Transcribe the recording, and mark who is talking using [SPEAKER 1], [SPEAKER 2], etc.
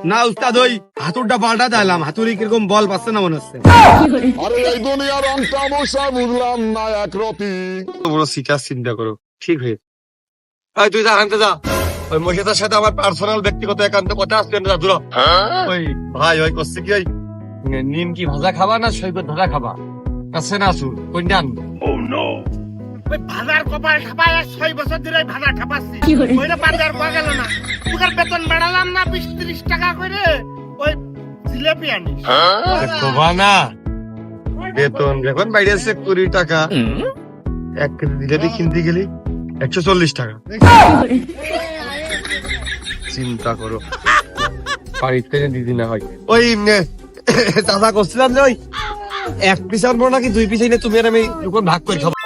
[SPEAKER 1] না উস্তাদ, ওই হাতুরটা পাল্টা দিলাম, হাতুড়ি কিরকম বল পাচ্ছে না মনে হচ্ছে।
[SPEAKER 2] আরে এই দুনিয়ার অংটা মশা বুঝলাম না একরতি।
[SPEAKER 1] বড় সিকার চিন্তা করো, ঠিক হয়ে তুই যা আনতে যা। ওই মহিলাটার সাথে আমার পার্সোনাল ব্যক্তিগত একান্ত কথা আসছে না, দূর। ওই ভাই ওই করছে কি, ওই নিম কি ভাজা খাবা না সৈকত ভাজা খাবা, আছে না আসুন কোনটা আনবো?
[SPEAKER 3] ওই ভাজার কপাল খাপায় 6 বছর ধরে ভাজা খাপাচ্ছি, ওইটা বাজার পাওয়া গেল না। তোর বেতন বাড়ালাম না 20-30 টাকা করে, ওই জিলেপি আনিস।
[SPEAKER 1] কবা না বেতন যখন বাইরে আছে 20 টাকা, 1 কেজি জিলেপি কিনতে গেলি 140 টাকা। চিন্তা করো, বাড়িতে দিদি না হয়। ওই দাদা করছিলাম যে ওই 1 পিস আনবো নাকি 2 পিস এনে তুমি আর আমি ভাগ করে খাবো।